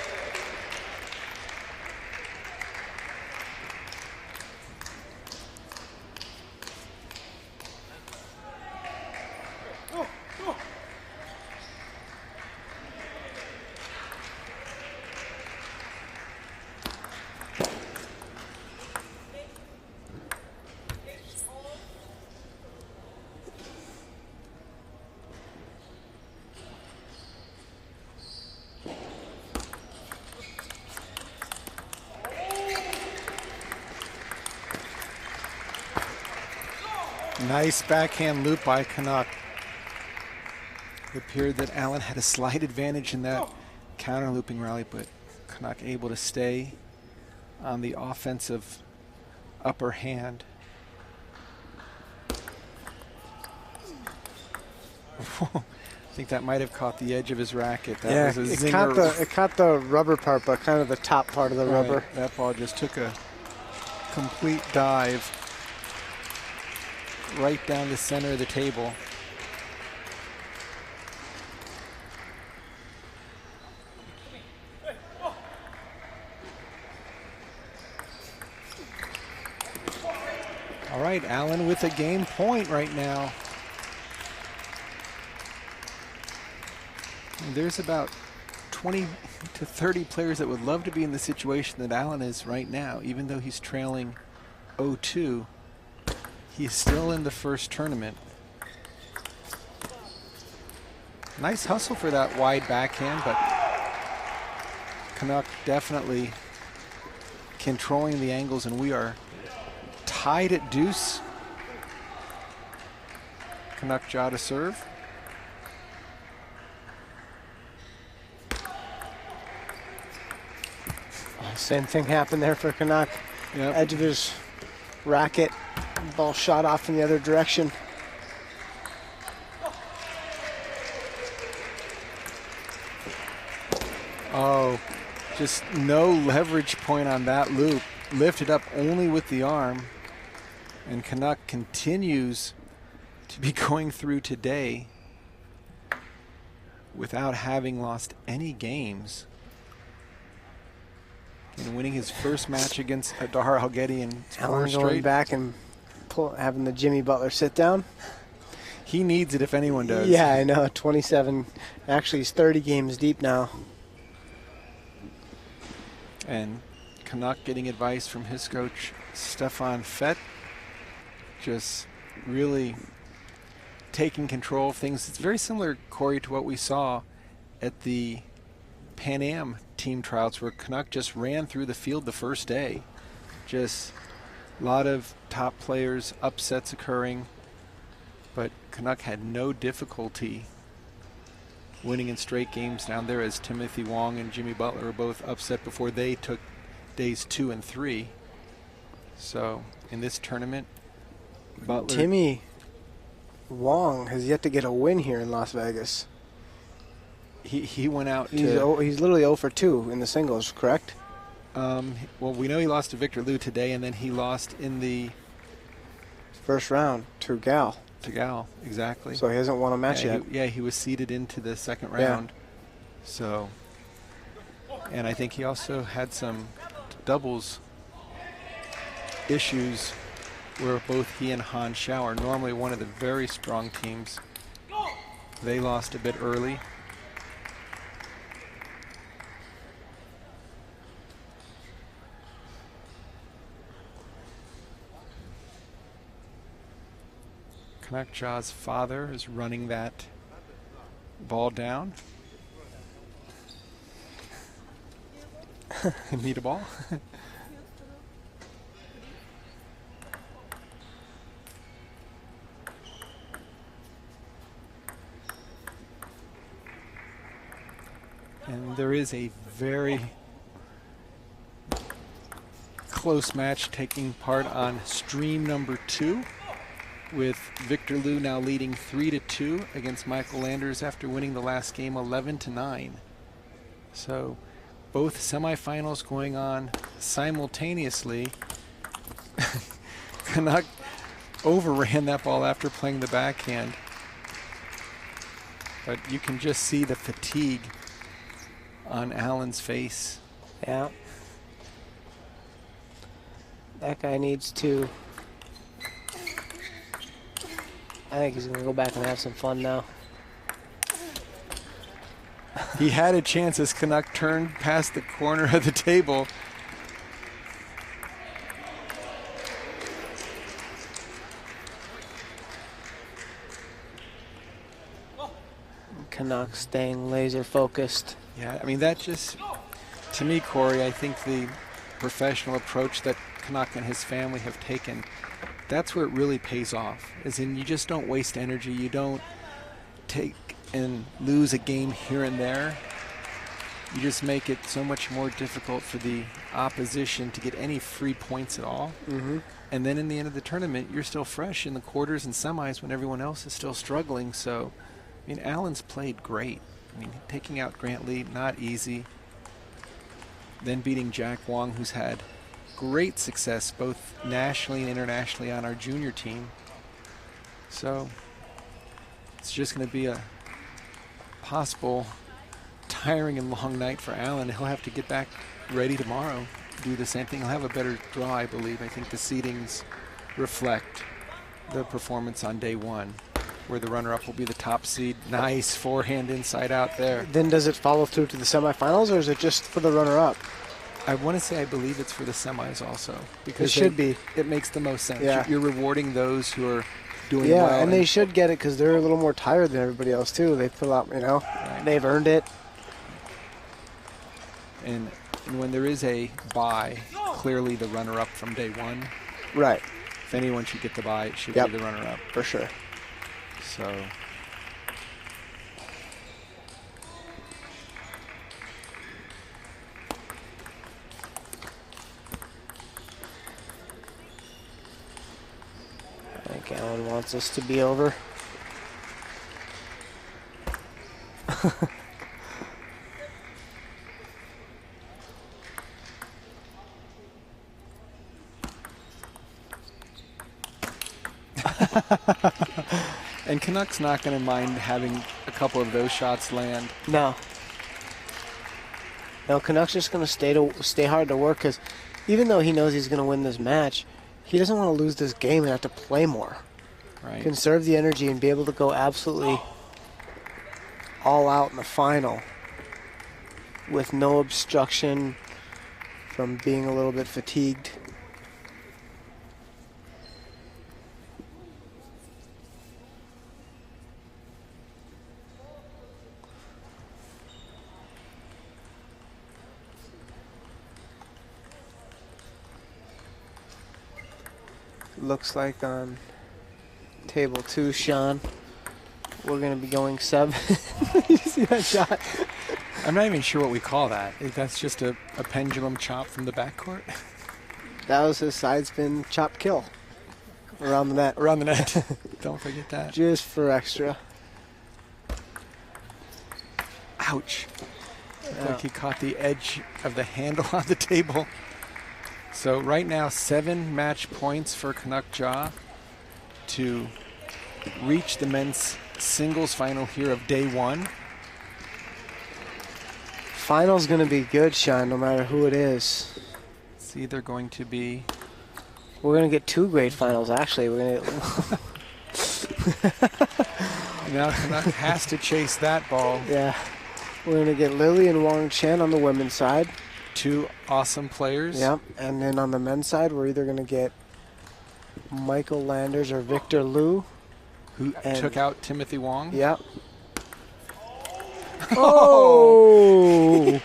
Speaker 1: Nice backhand loop by Canuck. It appeared that Allen had a slight advantage in that counter looping rally, but Canuck able to stay on the offensive upper hand. I think that might have caught the edge of his racket. That was a zinger.
Speaker 2: It caught the rubber part, but kind of the top part of the rubber.
Speaker 1: That ball just took a complete dive right down the center of the table. All right, Allen with a game point right now. And there's about 20 to 30 players that would love to be in the situation that Allen is right now. Even though he's trailing 0-2, he's still in the first tournament. Nice hustle for that wide backhand, but Canuck definitely controlling the angles, and we are tied at deuce. Canuck jaw to serve.
Speaker 2: Same thing happened there for Canuck.
Speaker 1: Yep.
Speaker 2: Edge of his racket, ball shot off in the other direction.
Speaker 1: Oh, just no leverage point on that loop. Lifted up only with the arm. And Canuck continues to be going through today without having lost any games. And winning his first match against Adar Algedi in 4 straight.
Speaker 2: Going back and having the Jimmy Butler sit down.
Speaker 1: He needs it if anyone does.
Speaker 2: Yeah, I know. 27. Actually, he's 30 games deep now.
Speaker 1: And Canuck getting advice from his coach, Stefan Fett. Just really taking control of things. It's very similar, Corey, to what we saw at the Pan Am team tryouts, where Canuck just ran through the field the first day. Just a lot of top players, upsets occurring, but Canuck had no difficulty winning in straight games down there, as Timothy Wong and Jimmy Butler were both upset before they took days 2 and 3. So in this tournament, Butler,
Speaker 2: Timmy Wong has yet to get a win here in Las Vegas.
Speaker 1: He went out
Speaker 2: He's
Speaker 1: to...
Speaker 2: He's literally 0 for 2 in the singles, correct?
Speaker 1: well, we know he lost to Victor Liu today, and then he lost in the...
Speaker 2: First round to Gal.
Speaker 1: To Gal, exactly.
Speaker 2: So he hasn't won a match yet.
Speaker 1: He was seeded into the second round. So, and I think he also had some doubles issues where both he and Han Xiao are normally one of the very strong teams. They lost a bit early. Canuck Jaw's father is running that ball down. Need a ball? And there is a very close match taking part on stream number 2, with Victor Liu now leading 3-2 against Michael Landers after winning the last game 11-9. So both semifinals going on simultaneously. Canuck overran that ball after playing the backhand. But you can just see the fatigue on Allen's face.
Speaker 2: Yeah. That guy needs to... I think he's going to go back and have some fun now.
Speaker 1: He had a chance as Canuck turned past the corner of the table.
Speaker 2: Canuck staying laser focused.
Speaker 1: Yeah, I mean, that just, to me, Corey, I think the professional approach that Canuck and his family have taken that's where it really pays off, is in you just don't waste energy. You don't take and lose a game here and there. You just make it so much more difficult for the opposition to get any free points at all.
Speaker 2: Mm-hmm.
Speaker 1: And then in the end of the tournament, you're still fresh in the quarters and semis when everyone else is still struggling. So, I mean, Allen's played great. I mean, taking out Grant Lee, not easy. Then beating Jack Wong, who's had great success both nationally and internationally on our junior team. So it's just going to be a possible tiring and long night for Allen. He'll have to get back ready tomorrow, do the same thing. He'll have a better draw, I believe. I think the seedings reflect the performance on day one, where the runner-up will be the top seed. Nice forehand inside out there.
Speaker 2: Then does it follow through to the semifinals, or is it just for the runner-up?
Speaker 1: I want to say I believe it's for the semis also. Because
Speaker 2: It should be.
Speaker 1: It makes the most sense.
Speaker 2: Yeah.
Speaker 1: You're rewarding those who are doing
Speaker 2: Yeah,
Speaker 1: well.
Speaker 2: and they should get it because they're a little more tired than everybody else, too. They fill out, you know, they've earned it.
Speaker 1: And when there is a bye, clearly the runner-up from day one.
Speaker 2: Right,
Speaker 1: If anyone should get the bye, it should
Speaker 2: Yep.
Speaker 1: be the runner-up.
Speaker 2: for sure.
Speaker 1: So
Speaker 2: I think Alan wants us to be over.
Speaker 1: and Canuck's not going to mind having a couple of those shots land.
Speaker 2: No. No, Canuck's just going to stay hard to work because even though he knows he's going to win this match, he doesn't want to lose this game and have to play more.
Speaker 1: Right.
Speaker 2: Conserve the energy and be able to go absolutely all out in the final with no obstruction from being a little bit fatigued. Looks like on table 2, Sean, we're going to be going 7. You see that shot?
Speaker 1: I'm not even sure what we call that. If that's just a pendulum chop from the backcourt.
Speaker 2: That was his side spin chop kill around the net.
Speaker 1: Around the net. Don't forget that.
Speaker 2: Just for extra.
Speaker 1: Ouch. Looked
Speaker 2: Yeah.
Speaker 1: like he caught the edge of the handle on the table. So right now, 7 match points for Canuck Ja to reach the men's singles final here of day one.
Speaker 2: Final's going to be good, Sean, no matter who it is.
Speaker 1: It's either going to be...
Speaker 2: We're going to get 2 great finals, actually. We're going to
Speaker 1: Now Canuck has to chase that ball.
Speaker 2: Yeah. We're going to get Lily and Wong Chen on the women's side.
Speaker 1: 2 awesome players.
Speaker 2: Yep. And then on the men's side, we're either going to get Michael Landers or Victor Liu.
Speaker 1: Who took out Timothy Wong.
Speaker 2: Yep. Oh!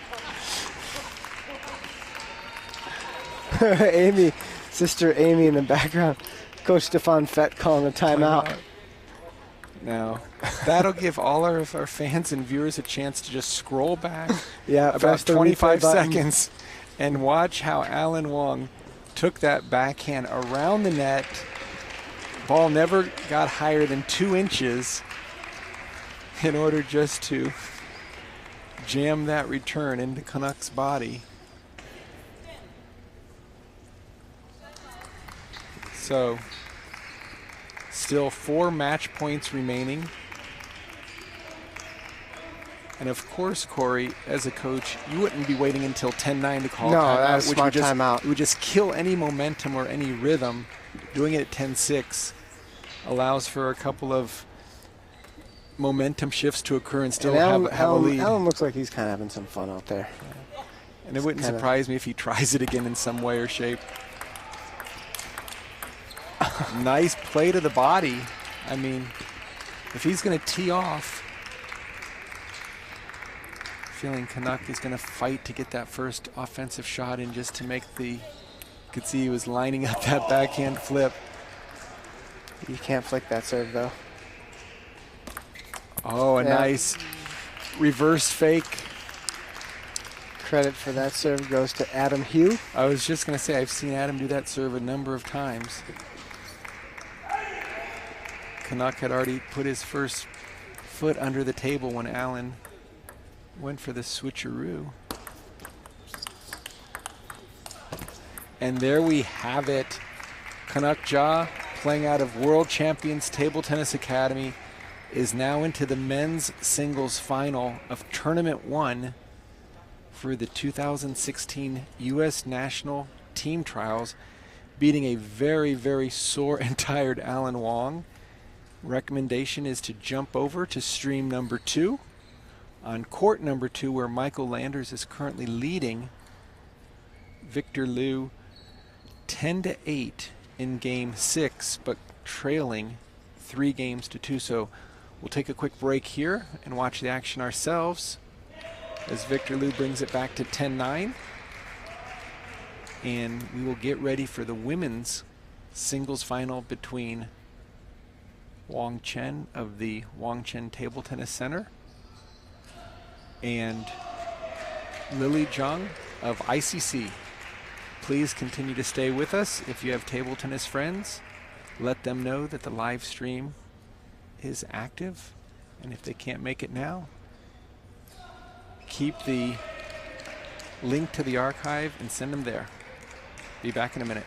Speaker 2: Amy, sister Amy in the background. Coach Stefan Fett calling a timeout.
Speaker 1: Now, that'll give all our fans and viewers a chance to just scroll back
Speaker 2: Yeah,
Speaker 1: about
Speaker 2: press the
Speaker 1: 25
Speaker 2: replay button.
Speaker 1: seconds and watch how Alan Wong took that backhand around the net. Ball never got higher than 2 inches in order just to jam that return into Canuck's body. So, still 4 match points remaining. And of course, Corey, as a coach, you wouldn't be waiting until 10-9 to call
Speaker 2: No,
Speaker 1: timeout,
Speaker 2: that's
Speaker 1: which
Speaker 2: smart
Speaker 1: would just,
Speaker 2: timeout.
Speaker 1: it would just kill any momentum or any rhythm. Doing it at 10-6 allows for a couple of momentum shifts to occur and still
Speaker 2: And
Speaker 1: have a lead.
Speaker 2: Alan looks like he's kind of having some fun out there.
Speaker 1: And it wouldn't
Speaker 2: kinda-
Speaker 1: surprise me if he tries it again in some way or shape. Nice play to the body. I mean, if he's going to tee off, feeling Canuck is going to fight to get that first offensive shot in just to make the, you could see he was lining up that backhand flip.
Speaker 2: You can't flick that serve, though.
Speaker 1: Oh, a
Speaker 2: Yeah.
Speaker 1: nice reverse fake.
Speaker 2: Credit for that serve goes to Adam Hugh.
Speaker 1: I was just going to say, I've seen Adam do that serve a number of times. Canuck had already put his first foot under the table when Allen went for the switcheroo. And there we have it. Canuck Ja, playing out of World Champions Table Tennis Academy, is now into the men's singles final of Tournament 1 for the 2016 U.S. National Team Trials, beating a very, very sore and tired Alan Wong. Recommendation is to jump over to stream number 2 on court number 2, where Michael Landers is currently leading Victor Liu 10-8 in game 6, but trailing 3 games to 2. So we'll take a quick break here and watch the action ourselves as Victor Liu brings it back to 10-9. And we will get ready for the women's singles final between Wang Chen of the Wang Chen Table Tennis Center and Lily Zhang of ICC. Please continue to stay with us. If you have table tennis friends, let them know that the live stream is active. And if they can't make it now, keep the link to the archive and send them there. Be back in a minute.